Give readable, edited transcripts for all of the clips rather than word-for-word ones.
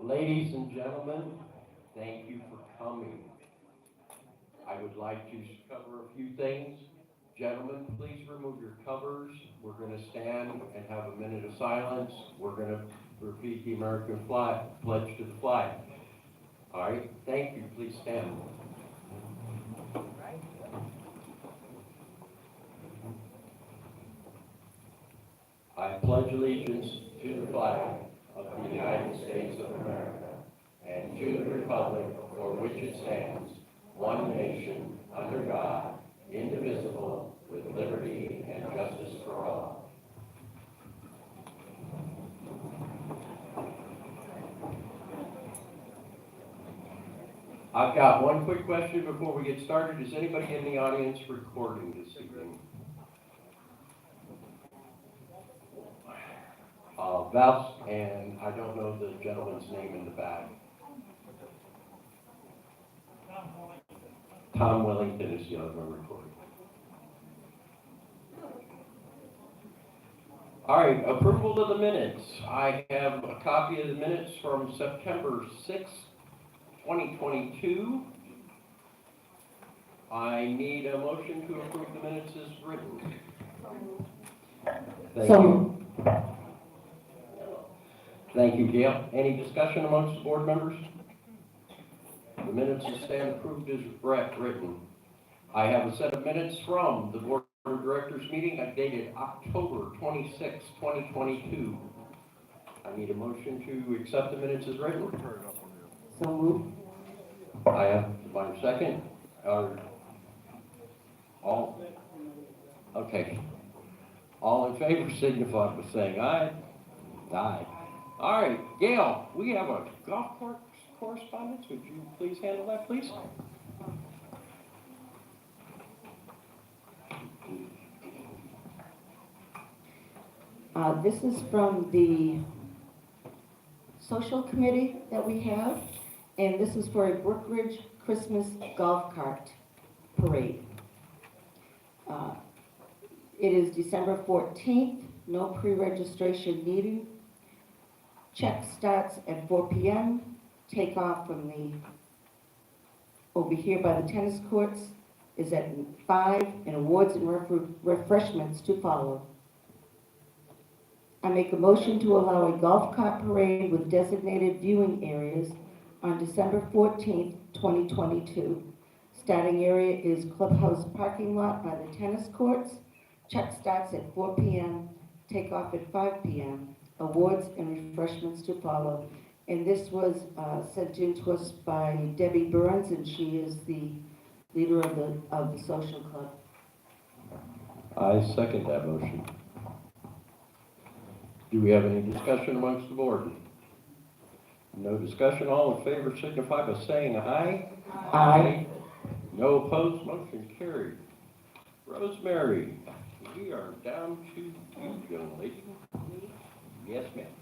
Ladies and gentlemen, thank you for coming. I would like to cover a few things. Gentlemen, please remove your covers. We're going to stand and have a minute of silence. We're going to repeat the American flag, pledge to the flag. All right, thank you. Please stand. I pledge allegiance to the flag of the United States of America and to the republic for which it stands, one nation, under God, indivisible, with liberty and justice for all. I've got one quick question before we get started. Is anybody in the audience recording this evening? Val, and I don't know the gentleman's name in the back. Tom Wellington is the other one recording. All right, approval of the minutes. I have a copy of the minutes from September 6th, 2022. I need a motion to approve the minutes as written. Thank you. Thank you, Gail. Any discussion amongst the board members? The minutes stand approved as written. I have a set of minutes from the Board of Directors meeting dated October 26, 2022. I need a motion to accept the minutes as written. So moved. I have my second. All? Okay. All in favor signify by saying aye. Aye. All right, Gail, we have a golf course correspondence. Would you please handle that, please? This is from the social committee that we have, and this is for a Brookridge Christmas golf cart parade. It is December 14th, no pre-registration needed. Check starts at 4 p.m. Takeoff from over here by the tennis courts is at 5, and awards and refreshments to follow. I make a motion to allow a golf cart parade with designated viewing areas on December 14th, 2022. Starting area is clubhouse parking lot by the tennis courts. Check starts at 4 p.m. Takeoff at 5 p.m. Awards and refreshments to follow. And this was sent in to us by Debbie Burns, and she is the leader of the social club. I second that motion. Do we have any discussion amongst the board? No discussion. All in favor signify by saying aye. Aye. No opposed. Motion carried. Rosemary, we are down to you, young lady. Yes, ma'am.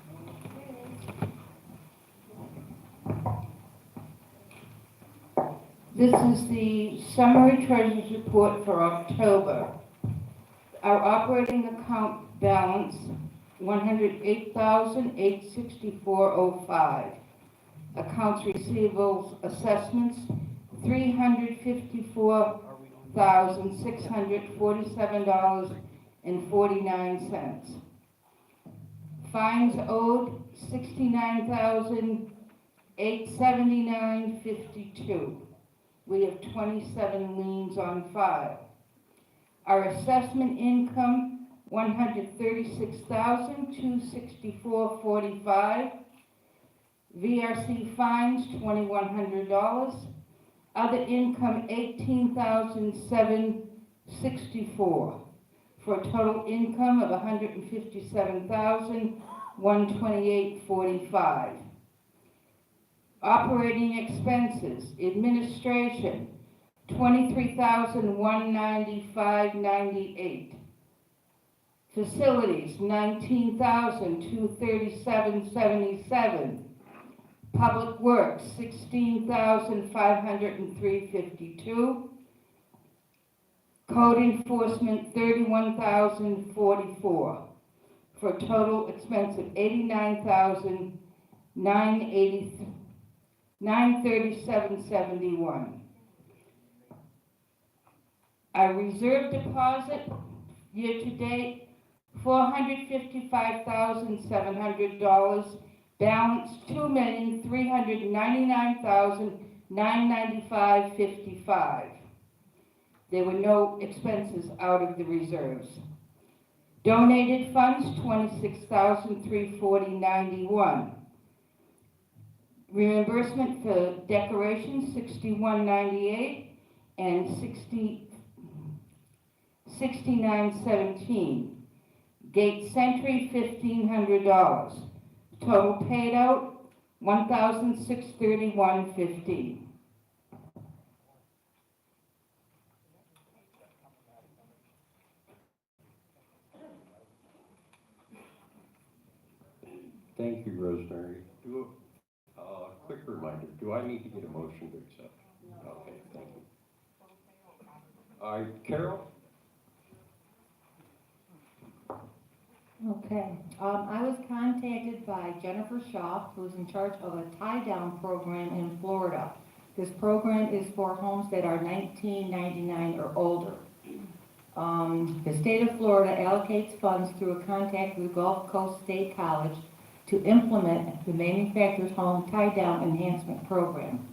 This is the summary treasurer's report for October. Our operating account balance, $108,864.05. Accounts receivables assessments, $354,647.49. Fines owed, $69,879.52. We have 27 liens on file. Our assessment income, $136,264.45. VRC fines, $2,100. Other income, $18,764, for a total income of $157,128.45. Operating expenses, administration, $23,195.98. Facilities, $19,237.77. Public Works, $16,503.52. Code Enforcement, $31,044, for a total expense of $89,000. $937.71. Our reserve deposit year-to-date, $455,700, balance $2,399,995.55. There were no expenses out of the reserves. Donated funds, $26,340.91. Reimbursement for decorations, $61.98, and $69.17. Gate Sentry, $1,500. Total paid out, $1,631.50. Thank you, Rosemary. Quick reminder, do I need to get a motion to accept? Okay, thank you. All right, Carol? Okay, I was contacted by Jennifer Shaw, who's in charge of a tie-down program in Florida. This program is for homes that are 1999 or older. The state of Florida allocates funds through a contact with Gulf Coast State College to implement the Manufacturer's Home Tie-Down Enhancement Program.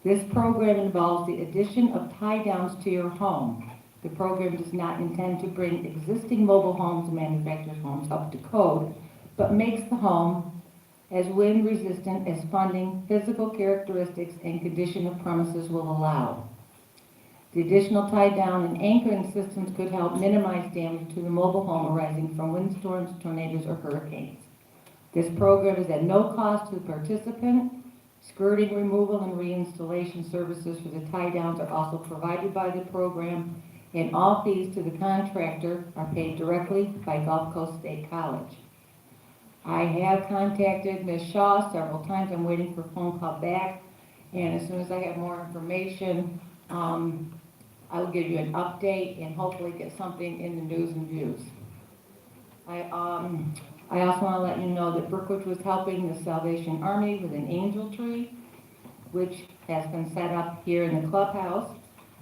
This program involves the addition of tie-downs to your home. The program does not intend to bring existing mobile homes and manufacturers' homes up to code, but makes the home as wind resistant as funding, physical characteristics, and condition of premises will allow. The additional tie-down and anchoring systems could help minimize damage to the mobile home arising from windstorms, tornadoes, or hurricanes. This program is at no cost to the participant. Skirting removal and reinstallation services for the tie-downs are also provided by the program, and all fees to the contractor are paid directly by Gulf Coast State College. I have contacted Ms. Shaw several times. I'm waiting for a phone call back, and as soon as I have more information, I will give you an update and hopefully get something in the news and views. I also want to let you know that Brookridge was helping the Salvation Army with an angel tree, which has been set up here in the clubhouse.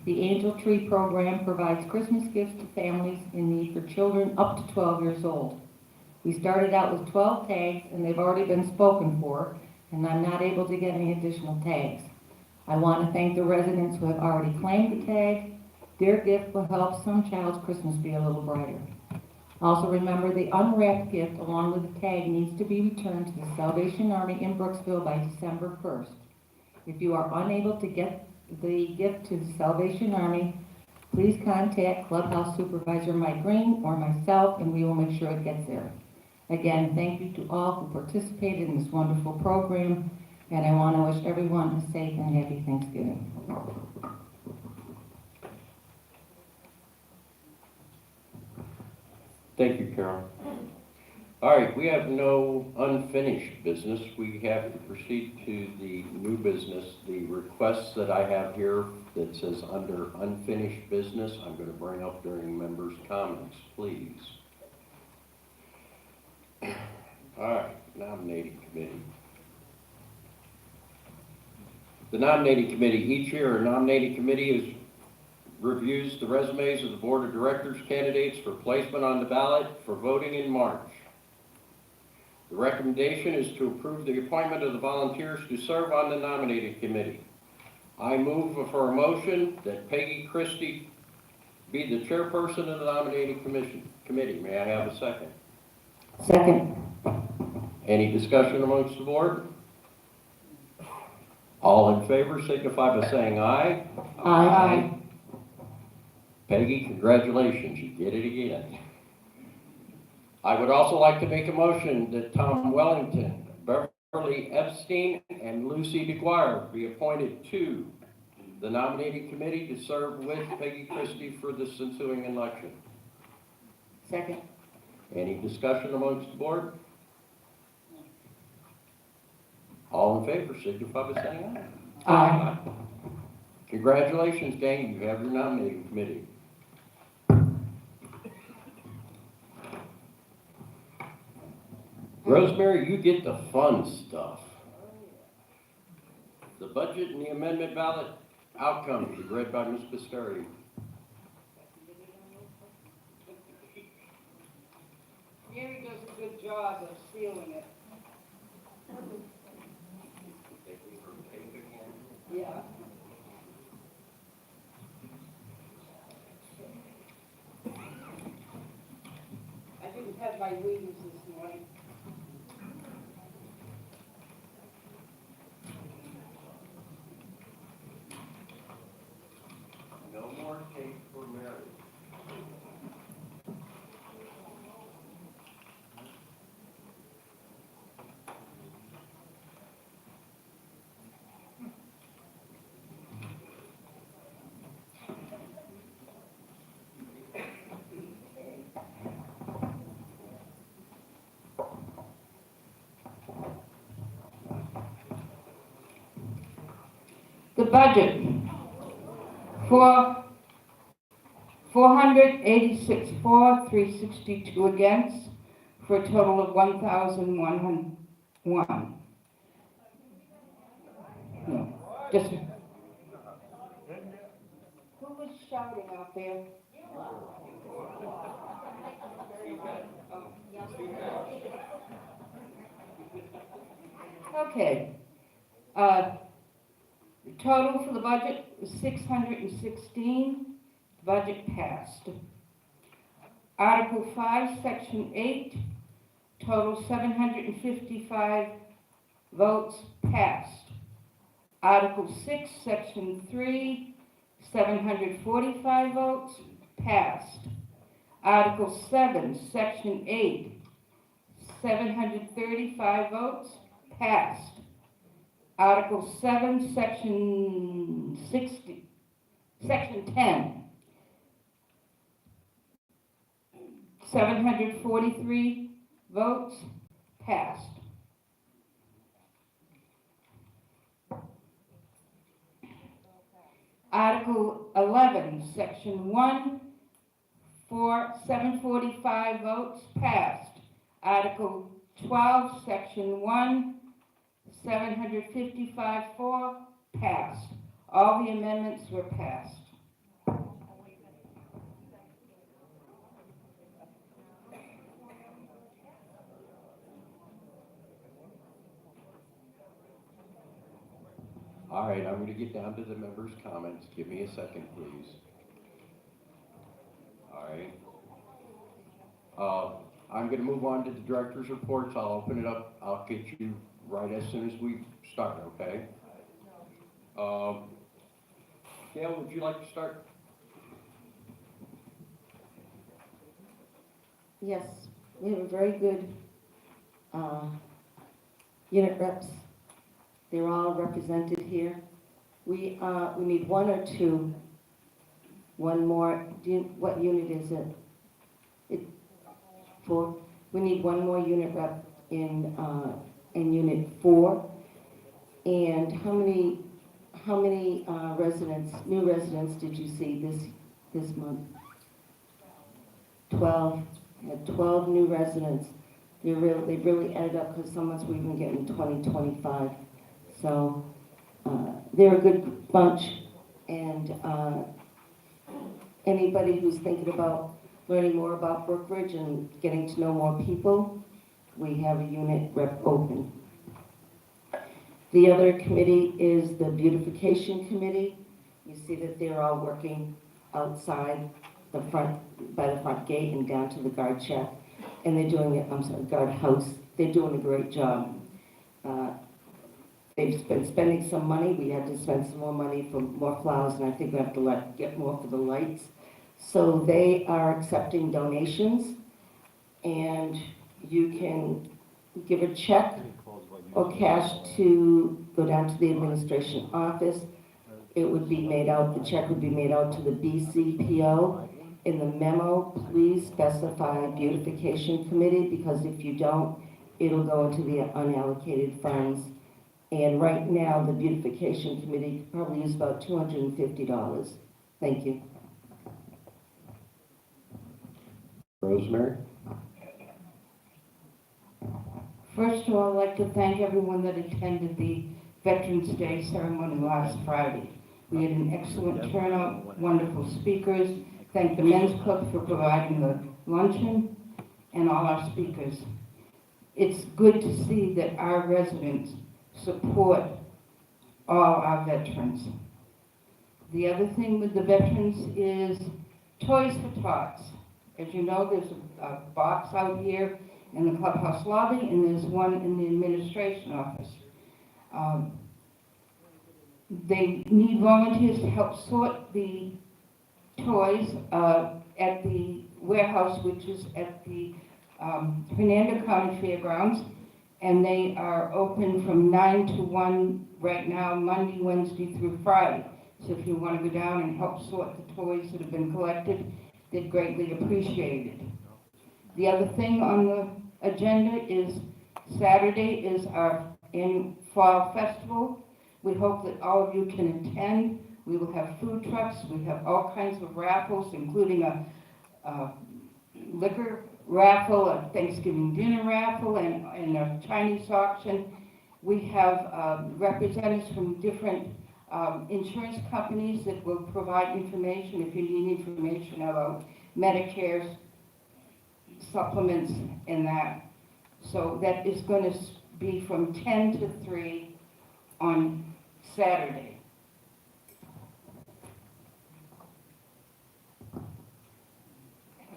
The Angel Tree program provides Christmas gifts to families in need for children up to 12 years old. We started out with 12 tags, and they've already been spoken for, and I'm not able to get any additional tags. I want to thank the residents who have already claimed the tag. Their gift will help some child's Christmas be a little brighter. Also remember, the unwrapped gift along with the tag needs to be returned to the Salvation Army in Brooksville by December 1st. If you are unable to get the gift to the Salvation Army, please contact Clubhouse Supervisor Mike Green or myself, and we will make sure it gets there. Again, thank you to all who participated in this wonderful program, and I want to wish everyone a safe and happy Thanksgiving. Thank you, Carol. All right, we have no unfinished business. We have to proceed to the new business. The requests that I have here that says under unfinished business, I'm going to bring up during members' comments, please. All right, nominating committee. The nominating committee, each year a nominating committee reviews the resumes of the board of directors candidates for placement on the ballot for voting in March. The recommendation is to approve the appointment of the volunteers to serve on the nominating committee. I move for a motion that Peggy Christie be the chairperson of the nominating committee. May I have a second? Second. Any discussion amongst the board? All in favor signify by saying aye. Aye. Peggy, congratulations, you did it again. I would also like to make a motion that Tom Wellington, Beverly Epstein, and Lucy DeGuire be appointed to the nominating committee to serve with Peggy Christie for this ensuing election. Second. Any discussion amongst the board? All in favor signify by saying aye. Aye. Congratulations, gang, you have your nominating committee. Rosemary, you get the fun stuff. The budget and the amendment ballot outcomes read by Ms. Pistari. Gary does a good job of sealing it. Yeah. I didn't have my readings this morning. No more tape for Mary. The budget for 362 against, for a total of 1,101. No, just. Who was shouting out there? Okay. The total for the budget was 616. The budget passed. Article 5, Section 8, total 755 votes passed. Article 6, Section 3, 745 votes passed. Article 7, Section 8, 735 votes passed. Article 7, Section 60, Section 10, 743 votes passed. Article 11, Section 1, 745 votes passed. Article 12, Section 1, 755 for, passed. All the amendments were passed. All right, I'm going to get down to the members' comments. Give me a second, please. All right. I'm going to move on to the director's reports. I'll open it up. I'll get you right as soon as we start, okay? Gail, would you like to start? Yes, we have a very good unit reps. They're all represented here. We need one or two. One more. What unit is it? Four. We need one more unit rep in unit 4. And how many new residents did you see this month? 12. We had 12 new residents. They really added up because some months we even getting 20, 25. So they're a good bunch. And anybody who's thinking about learning more about Brookridge and getting to know more people, we have a unit rep open. The other committee is the beautification committee. You see that they're all working outside the front, by the front gate and down to the guard shack. And they're doing it, guard house. They're doing a great job. They've been spending some money. We had to spend some more money for more flowers, and I think we have to get more for the lights. So they are accepting donations, and you can give a check or cash to go down to the administration office. It would be made out, the check would be made out to the BCPO. In the memo, please specify beautification committee, because if you don't, it'll go into the unallocated funds. And right now, the beautification committee could probably use about $250. Thank you. Rosemary? First of all, I'd like to thank everyone that attended the Veterans Day ceremony last Friday. We had an excellent turnout, wonderful speakers. Thank the men's club for providing the luncheon and all our speakers. It's good to see that our residents support all our veterans. The other thing with the veterans is Toys for Tots. As you know, there's a box out here in the clubhouse lobby, and there's one in the administration office. They need volunteers to help sort the toys at the warehouse, which is at the Hernando County Fairgrounds, and they are open from 9 to 1 right now, Monday, Wednesday through Friday. So if you want to go down and help sort the toys that have been collected, they'd greatly appreciate it. The other thing on the agenda is Saturday is our annual fall festival. We hope that all of you can attend. We will have food trucks. We have all kinds of raffles, including a liquor raffle, a Thanksgiving dinner raffle, and a Chinese auction. We have representatives from different insurance companies that will provide information if you need information about Medicare supplements and that. So that is going to be from 10 to 3 on Saturday.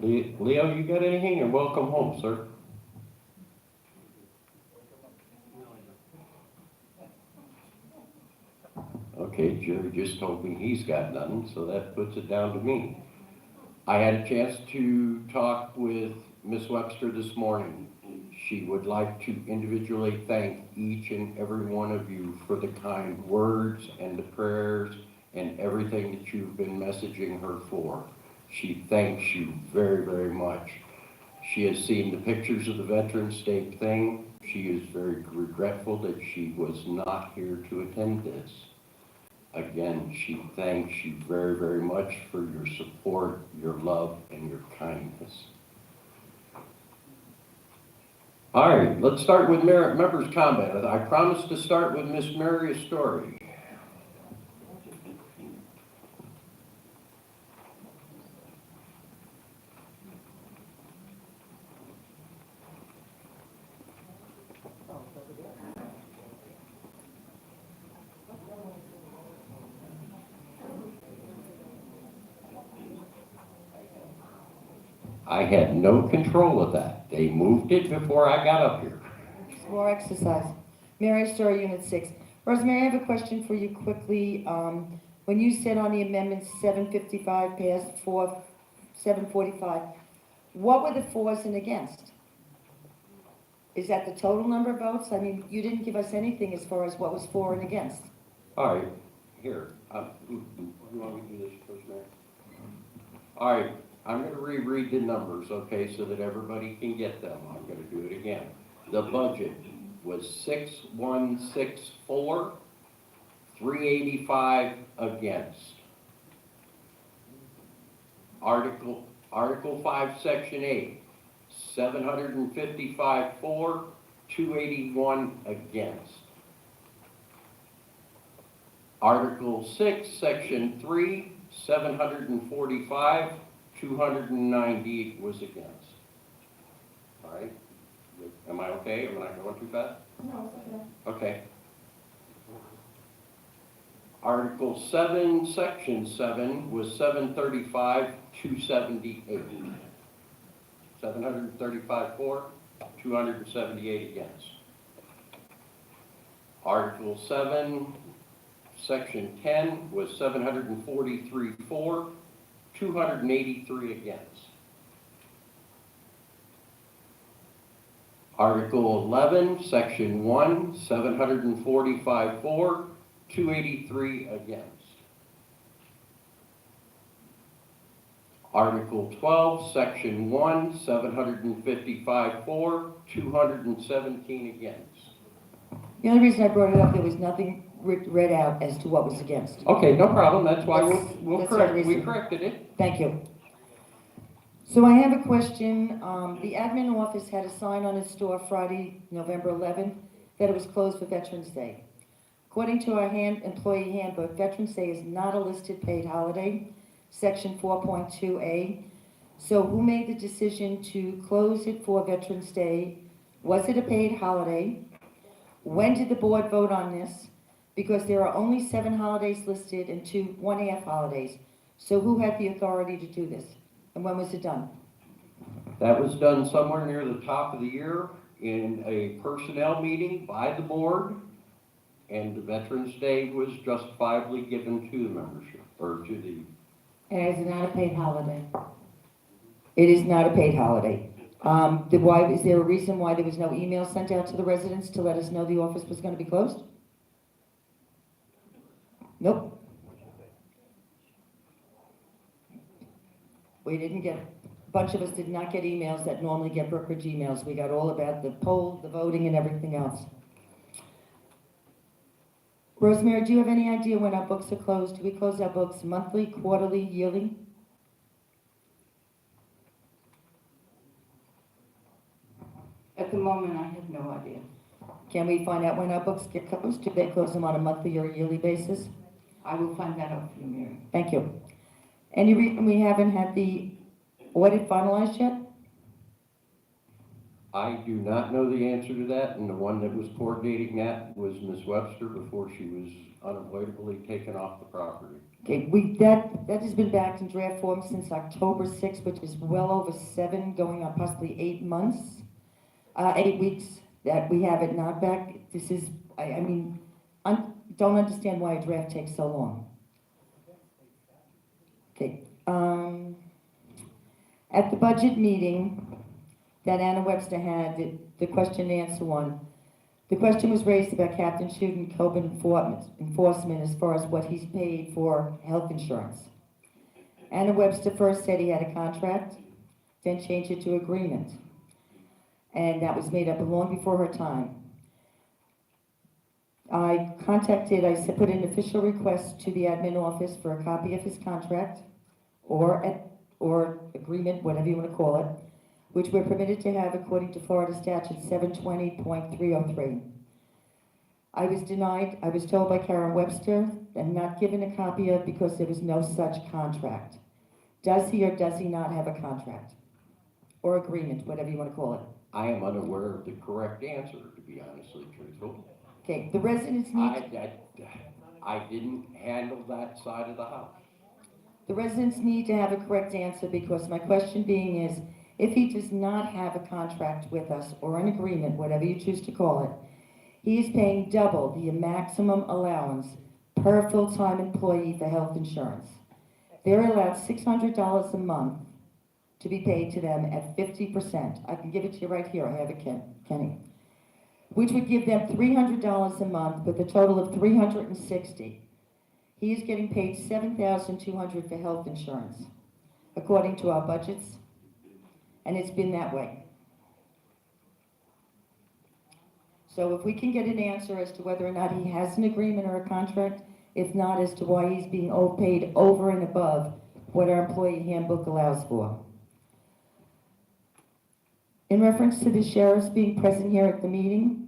Leo, you got anything? And welcome home, sir. Okay, Jerry just told me he's got none, so that puts it down to me. I had a chance to talk with Miss Webster this morning. She would like to individually thank each and every one of you for the kind words and the prayers and everything that you've been messaging her for. She thanks you very, very much. She has seen the pictures of the Veterans Day thing. She is very regretful that she was not here to attend this. Again, she thanks you very, very much for your support, your love, and your kindness. All right, let's start with members' comment. I promised to start with Miss Mary Story. I had no control of that. They moved it before I got up here. More exercise. Mary Story, Unit 6. Rosemary, I have a question for you quickly. When you said on the amendments 755 passed, 745, what were the fors and against? Is that the total number of votes? I mean, you didn't give us anything as far as what was for and against. All right, here. You want me to do this, Rosemary? All right. I'm going to reread the numbers, okay, so that everybody can get them. I'm going to do it again. The budget was 6164, 385 against. Article 5, Section 8, 755 for, 281 against. Article 6, Section 3, 745. 290 was against. All right. Am I okay? Am I not going too fast? No, it's okay. Okay. Article 7, Section 7 was 735, 278. 735 for, 278 against. Article 7, Section 10 was 743 for, 283 against. Article 11, Section 1, 745 for, 283 against. Article 12, Section 1, 755 for, 217 against. The only reason I brought it up, there was nothing read out as to what was against. Okay, no problem. That's why That's the we reason. corrected it. Thank you. So I have a question. The admin office had a sign on its door Friday, November 11th, that it was closed for Veterans Day. According to our employee handbook, Veterans Day is not a listed paid holiday, section 4.2A. So who made the decision to close it for Veterans Day? Was it a paid holiday? When did the board vote on this? Because there are only 7 holidays listed and 2 one-half holidays. So who had the authority to do this? And when was it done? That was done somewhere near the top of the year in a personnel meeting by the board, and the Veterans Day was justifiably given to the membership, or to the, And it's not a paid holiday. It is not a paid holiday. Is there a reason why there was no email sent out to the residents to let us know the office was going to be closed? Nope. We didn't get, a bunch of us did not get emails that normally get Brookridge emails. We got all about the poll, the voting, and everything else. Rosemary, do you have any idea when our books are closed? Do we close our books monthly, quarterly, yearly? At the moment, I have no idea. Can we find out when our books get closed? Do they close them on a monthly or a yearly basis? I will find that out for you, Mary. Thank you. Any reason we haven't had the audit finalized yet? I do not know the answer to that, and the one that was coordinating that was Ms. Webster before she was unavoidably taken off the property. Okay, that has been back in draft form since October 6th, which is well over 7, going on possibly 8 months, 8 weeks that we have it not back. This is, don't understand why a draft takes so long. Okay, at the budget meeting that Anna Webster had, the question and answer one, the question was raised about Captain Shuden code enforcement as far as what he's paid for health insurance. Anna Webster first said he had a contract, then changed it to agreement. And that was made up long before her time. I put an official request to the admin office for a copy of his contract or agreement, whatever you want to call it, which we're permitted to have according to Florida Statute 720.303. I was denied, I was told by Karen Webster, and not given a copy of because there was no such contract. Does he or does he not have a contract? Or agreement, whatever you want to call it. I am unaware of the correct answer, to be honestly truthful. Okay, the residents need... I didn't handle that side of the house. The residents need to have a correct answer because my question being is, if he does not have a contract with us or an agreement, whatever you choose to call it, he is paying double the maximum allowance per full-time employee for health insurance. They're allowed $600 a month to be paid to them at 50%. I can give it to you right here. I have it, Kenny. Which would give them $300 a month with a total of $360. He is getting paid $7,200 for health insurance, according to our budgets, and it's been that way. So if we can get an answer as to whether or not he has an agreement or a contract, if not, as to why he's being paid over and above what our employee handbook allows for. In reference to the sheriffs being present here at the meeting,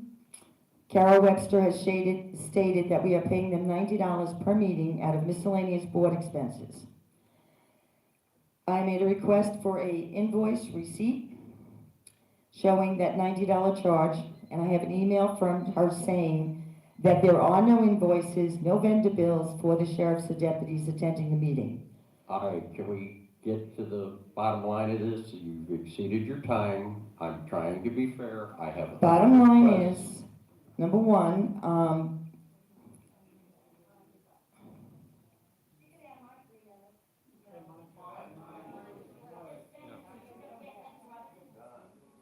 Carol Webster has stated that we are paying them $90 per meeting out of miscellaneous board expenses. I made a request for a invoice receipt showing that $90 charge, and I have an email from her saying that there are no invoices, no vendor bills for the sheriffs or deputies attending the meeting. All right, can we get to the bottom line of this? You've exceeded your time. I'm trying to be fair. I have a Bottom line request. is, number one,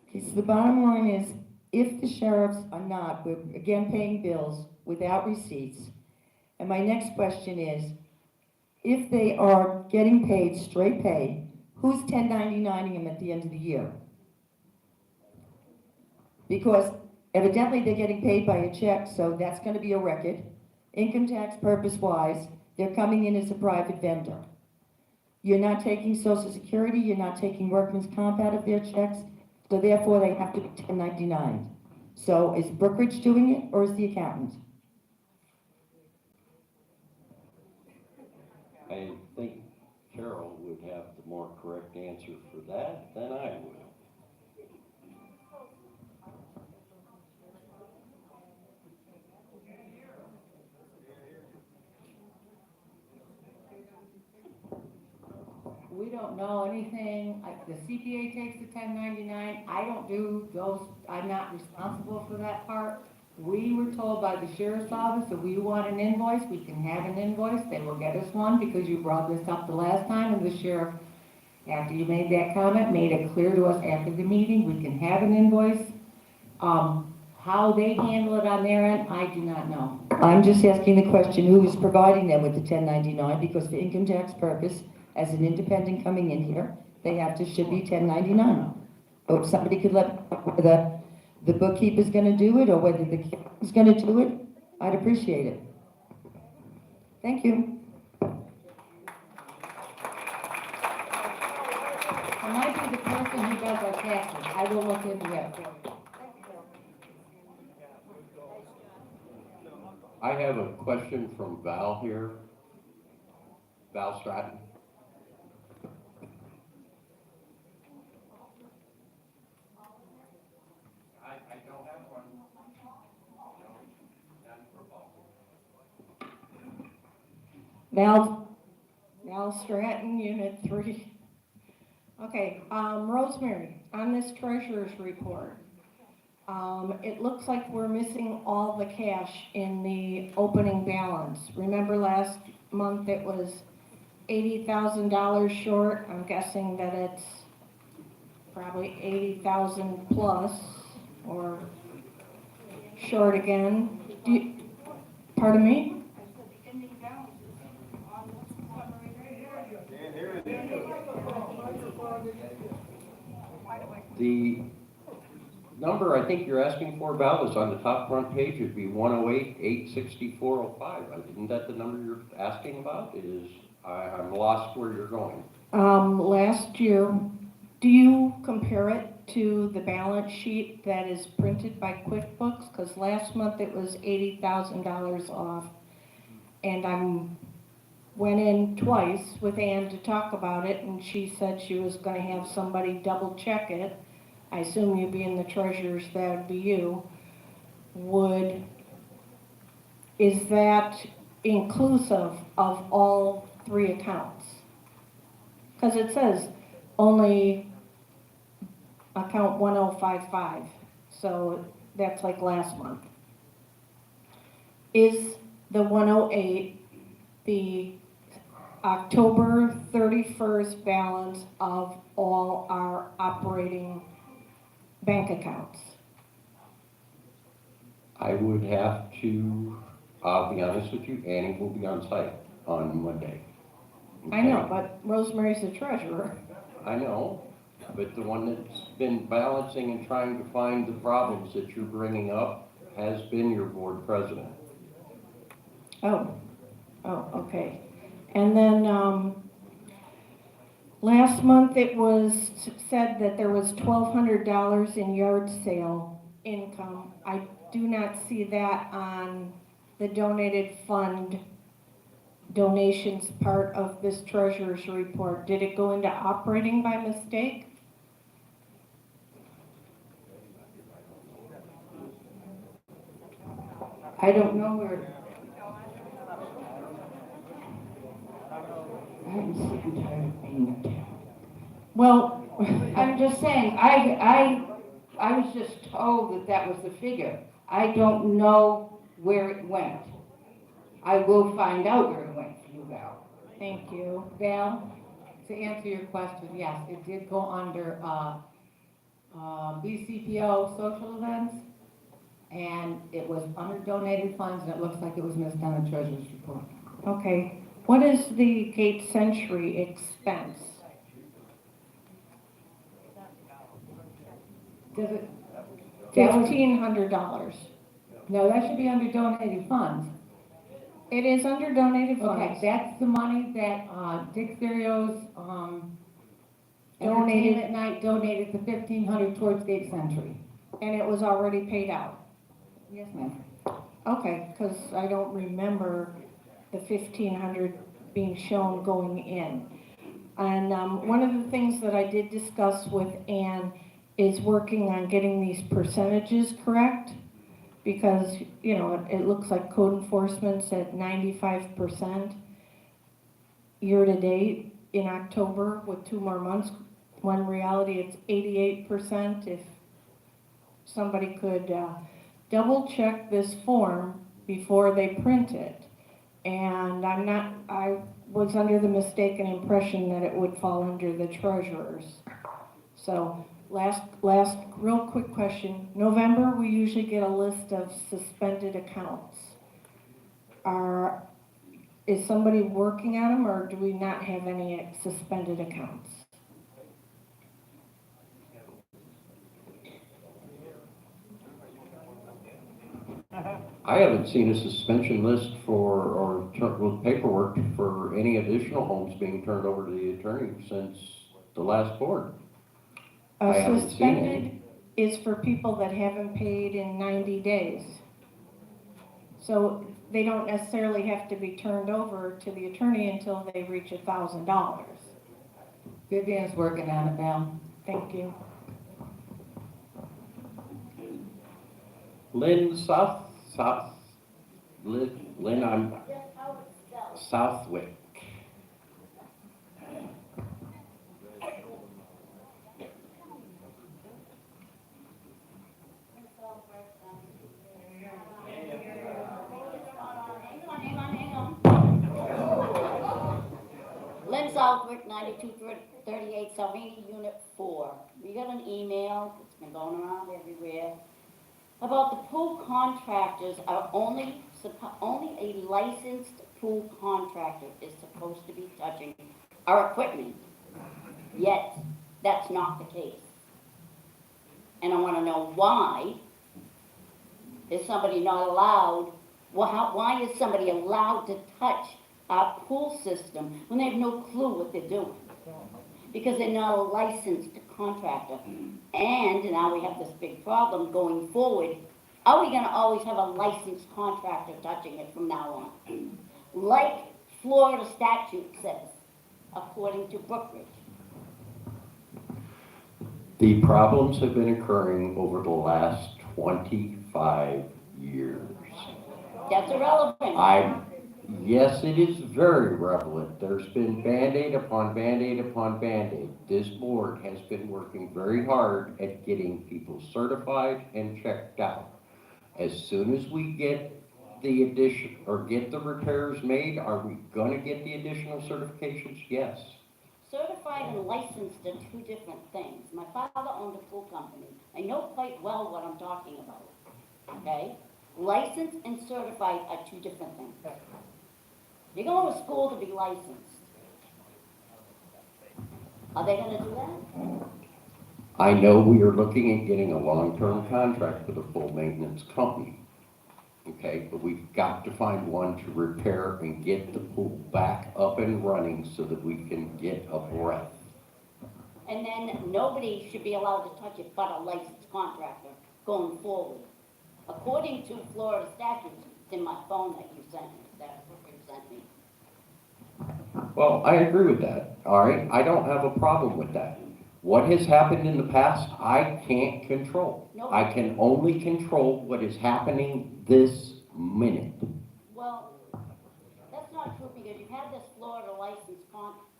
okay, so the bottom line is, if the sheriffs are not, we're again paying bills without receipts, and my next question is, if they are getting paid straight pay, who's 1099ing them at the end of the year? Because evidently they're getting paid by a check, so that's going to be a record. Income tax purpose-wise, they're coming in as a private vendor. You're not taking Social Security, you're not taking workman's comp out of their checks, so therefore they have to be 1099. So is Brookridge doing it, or is the accountant? I think Carol would have the more correct answer for that than I would. We don't know anything, the CPA takes the 1099, I don't do those, I'm not responsible for that part. We were told by the sheriff's office, if we want an invoice, we can have an invoice, they will get us one, because you brought this up the last time, and the sheriff, after you made that comment, made it clear to us after the meeting, we can have an invoice. How they handle it on their end, I do not know. I'm just asking the question, who is providing them with the 1099, because for income tax purpose, as an independent coming in here, they should be 1099. Or if somebody could let, whether the bookkeeper's gonna do it, or whether the accountant's gonna do it, I'd appreciate it. Thank you. It might be the person who does our taxes, I will look into it. I have a question from Val here. Val Stratton. I don't have one. Val Stratton, Unit 3. Okay, Rosemary, on this treasurer's report, it looks like we're missing all the cash in the opening balance. Remember last month it was $80,000 short? I'm guessing that it's probably 80,000 plus, or short again. Pardon me? The number I think you're asking for, Val, is on the top front page. It'd be 108,864.05. Isn't that the number you're asking about? I'm lost where you're going. Last year, do you compare it to the balance sheet that is printed by QuickBooks? Because last month it was $80,000 off. And went in twice with Ann to talk about it, and she said she was gonna have somebody double check it. I assume you being the treasurers, that would be you. Is that inclusive of all three accounts? Because it says only account 1055, so that's like last month. Is the 108 the October 31st balance of all our operating bank accounts? I would have to, I'll be honest with you, Annie will be on site on Monday. I know, but Rosemary's the treasurer. I know, but the one that's been balancing and trying to find the problems that you're bringing up has been your board president. Oh, okay. And then, last month it was said that there was $1,200 in yard sale income. I do not see that on the donated fund donations part of this treasurer's report. Did it go into operating by mistake? I don't know where. I'm sick and tired of being a town. Well, I'm just saying, I was just told that was the figure. I don't know where it went. I will find out where it went for you, Val. thank you. Val, to answer your question, yes, it did go under BCPO social events, and it was under donated funds, and it looks like it was missed on the treasurer's report. Okay. What is the Gate Century expense? Does it? $1,500. No, that should be under donated funds. It is under donated Okay, funds. that's the money that, Dick Therios, Donated. Entertainment Night donated the 1,500 towards the Century. And it was already paid out. Yes, ma'am. Okay, because I don't remember the 1,500 being shown going in. And one of the things that I did discuss with Ann is working on getting these percentages correct. Because, you know, it looks like code enforcement's at 95% year-to-date in October with 2 more months. When in reality, it's 88%. If somebody could double-check this form before they print it. And I was under the mistaken impression that it would fall under the treasurer's. So, last real quick question. November, we usually get a list of suspended accounts. Is somebody working on them, or do we not have any suspended accounts? I haven't seen a suspension list with paperwork for any additional homes being turned over to the attorney since the last board. I haven't seen any. Suspended is for people that haven't paid in 90 days. So they don't necessarily have to be turned over to the attorney until they reach $1,000. Vivian's working on it now. Thank you. Lynn, Lynn, I'm Southwick. Lynn Southwick, 9238 Salvini, Unit 4. We got an email, it's been going around everywhere, about the pool contractors are only a licensed pool contractor is supposed to be touching our equipment. Yet, that's not the case. And I want to know why is somebody not allowed, why is somebody allowed to touch our pool system when they have no clue what they're doing? Because they're not a licensed contractor. And now we have this big problem going forward. Are we gonna always have a licensed contractor touching it from now on? Like Florida statute says, according to Brookridge. The problems have been occurring over the last 25 years. That's irrelevant. Yes, it is very relevant. There's been Band-Aid upon Band-Aid upon Band-Aid. This board has been working very hard at getting people certified and checked out. As soon as we get the addition, or get the repairs made, are we gonna get the additional certifications? Yes. Certified and licensed are two different things. My father owned a pool company. I know quite well what I'm talking about, okay? Licensed and certified are two different things. You're going to school to be licensed. Are they gonna do that? I know we are looking at getting a long-term contract with a full maintenance company. Okay, but we've got to find one to repair and get the pool back up and running so that we can get a breath. And then nobody should be allowed to touch it but a licensed contractor going forward. According to Florida statutes, it's in my phone that you sent me, that Brookridge sent me. Well, I agree with that, all right? I don't have a problem with that. What has happened in the past, I can't control. No. I can only control what is happening this minute. Well, that's not true because you've had this Florida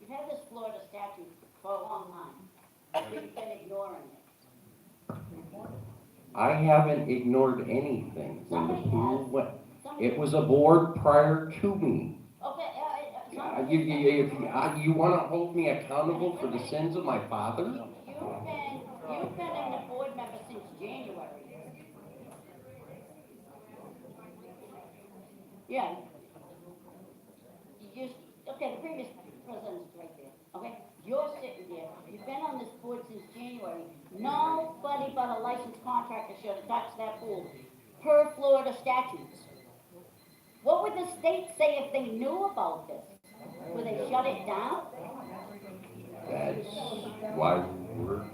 you've had this Florida statute for a long time. You've been ignoring it. I haven't ignored anything. When the Somebody pool has. went, Somebody- it was a board prior to me. Okay, You want to hold me accountable for the sins of my father? You've been in the board member since January. Yeah. Okay, the previous president's right there, okay? You're sitting there, you've been on this board since January. Nobody but a licensed contractor should have touched that pool, per Florida statutes. What would the state say if they knew about this? Would they shut it down? That's why we're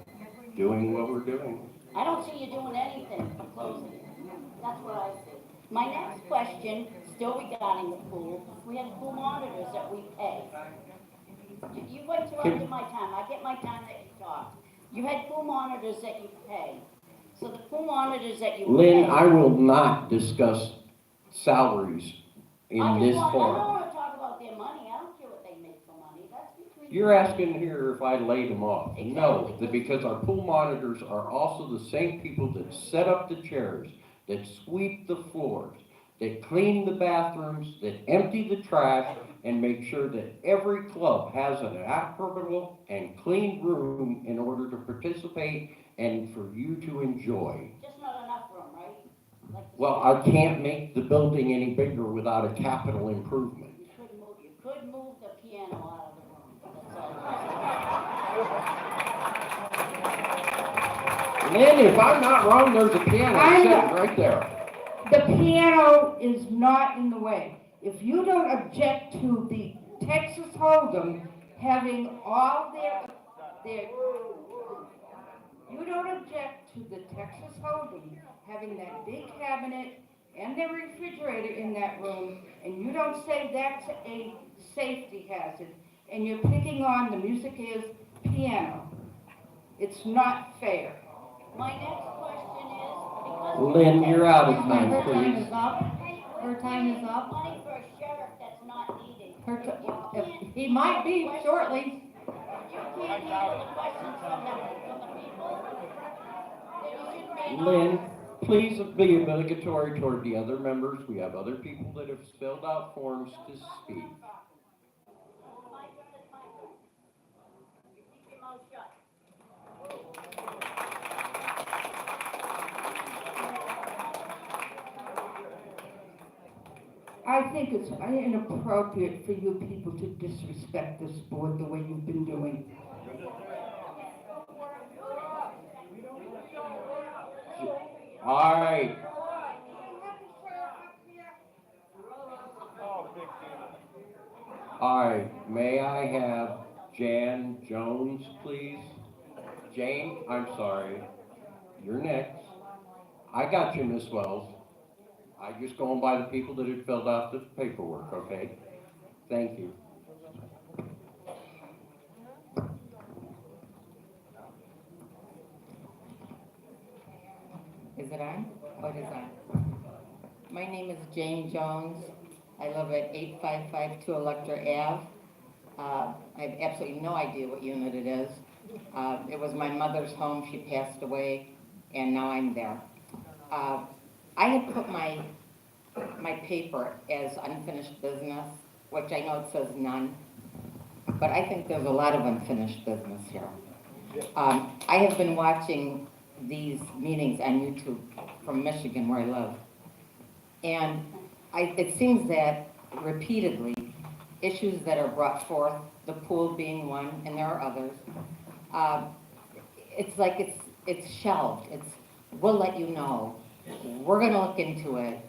doing what we're doing. I don't see you doing anything for closing it. That's what I see. My next question, still regarding the pool, we have pool monitors that we pay. You interrupted my time. I get my time that you talk. You had pool monitors that you pay. So the pool monitors that you Lynn, pay. I will not discuss salaries in this I don't forum. want to talk about their money. I don't care what they make for money. That's between. You're asking here if I laid them off. No, Exactly. because our pool monitors are also the same people that set up the chairs, that sweep the floors, that clean the bathrooms, that empty the trash, and make sure that every club has an habitable and clean room in order to participate and for you to enjoy. Just not enough room, right? Like the Well, I can't make the building any bigger without a capital improvement. You could move the piano out of the room. That's all. Lynn, if I'm not wrong, there's a piano I'm sitting not. right there. The piano is not in the way. If you don't object to the Texas Hold'em having all their, you don't object to the Texas Hold'em having that big cabinet and their refrigerator in that room, and you don't say that's a safety hazard, and you're picking on the music is piano. It's not fair. My next question is, because. Lynn, you're out of Excuse me, time, her time please. is up. Her time is up. Money for a sheriff that's not needed. He might be shortly. You can't handle the questions from the people. Then you should be. Lynn, please be obligatory toward the other members. We have other people that have filled out forms to speak. My turn, it's my turn. You keep your mouth shut. I think it's inappropriate for you people to disrespect this board the way you've been doing. All right. All right, may I have Jan Jones, please? Jane, I'm sorry. You're next. I got you, Miss Wells. I just going by the people that had filled out the paperwork, okay? Thank you. Is it on? Oh, it is on. My name is Jane Jones. I live at 8552 Electra Ave. I have absolutely no idea what unit it is. It was my mother's home. She passed away, and now I'm there. I had put my paper as unfinished business, which I know it says none, but I think there's a lot of unfinished business here. I have been watching these meetings on YouTube from Michigan, where I live, and it seems that repeatedly, issues that are brought forth, the pool being one, and there are others, it's like it's shelved. We'll let you know. We're going to look into it.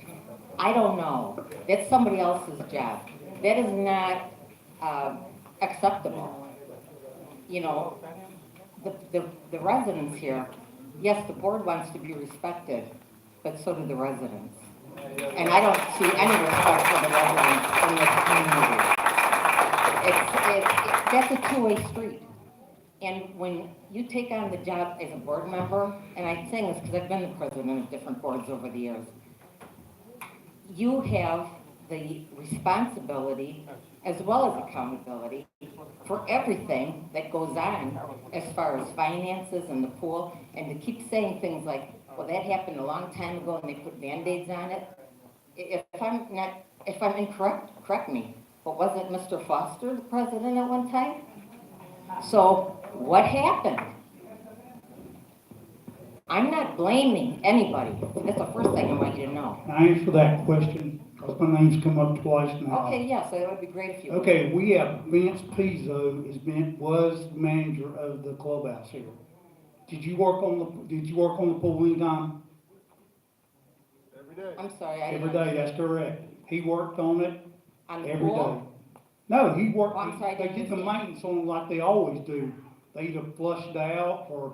I don't know. That's somebody else's job. That is not acceptable. You know, the residents here, yes, the board wants to be respected, but so do the residents. And I don't see any respect for the residents in this community. That's a two-way street. And when you take on the job as a board member, and I'm saying this because I've been the president of different boards over the years, you have the responsibility as well as accountability for everything that goes on as far as finances and the pool, and to keep saying things like, well, that happened a long time ago and they put Band-Aids on it. If I'm incorrect, correct me, but wasn't Mr. Foster the president at one time? So what happened? I'm not blaming anybody. That's the first thing I want you to know. Can I answer that question? Because my name's come up twice now. Okay, yeah, so it would be great if you would. Okay, we have Vince Pizzo was manager of the clubhouse here. Did you work on the pool anytime? I'm sorry, I Every didn't. day, that's correct. He worked on it On the every day. pool? No, he worked, Oh, I'm sorry, I they didn't did the understand. maintenance on it like they always do. They either flushed out or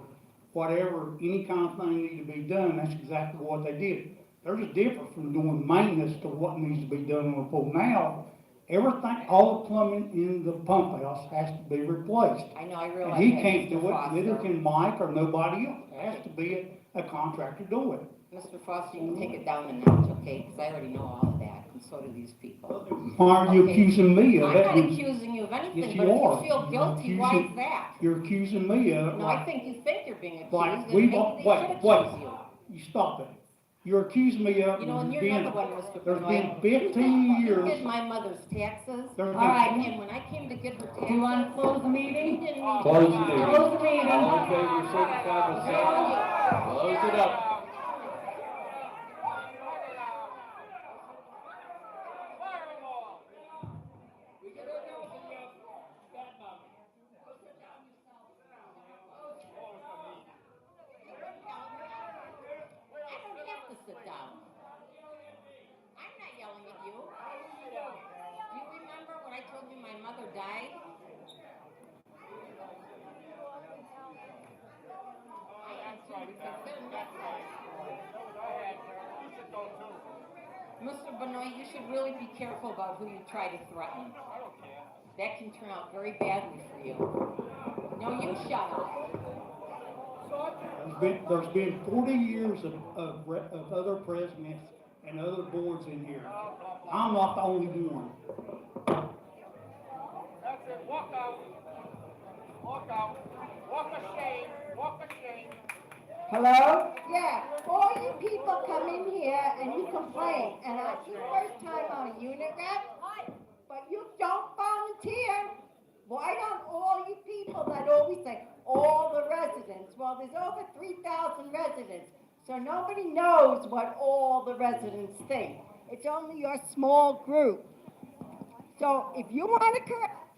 whatever, any kind of thing needed to be done, that's exactly what they did. They're just different from doing maintenance to what needs to be done on the pool. Now, everything, all the plumbing in the pump house has to be replaced. I know, I And realize he that, can't Mr. do it, neither Foster. can Mike or nobody else. It has to be a contractor do it. Mr. Foster, you can take it down a notch, okay? Because I already know all of that, and so do these people. Why are you Okay. accusing me of I'm that? not accusing you of Yes, anything, you but if are. you feel You're guilty, why accusing- is that? You're accusing me of it. No, I think you think you're being accused, Like, and we maybe won't, they should wait, accuse you. you stop it. You're accusing me of, You know, and there's you're been, another one, Mr. there's Benoit. been 15 You years. did my mother's taxes. There's All been- right, and when I came to get her taxes. Do you want to close the You meeting? didn't even. Close the meeting. Close the meeting. All in favor, signify by saying aye. Close it up. I don't have to sit down. I'm not yelling at you. Do you remember when I told you my mother died? I had to because they're nuts. Mr. Benoit, you should really be careful about who you try to threaten. That can turn out very badly for you. No, you shut up. There's been 40 years of other presidents and other boards in here. I'm not the only one. That's it, walk out. Walk out. Walk a shame. Walk a shame. Hello? Yeah, all you people come in here and you complain, and it's your first time on a unit rep, but you don't volunteer. Why don't all you people that always say, all the residents, well, there's over 3,000 residents, so nobody knows what all the residents think. It's only your small group. So if you want to correct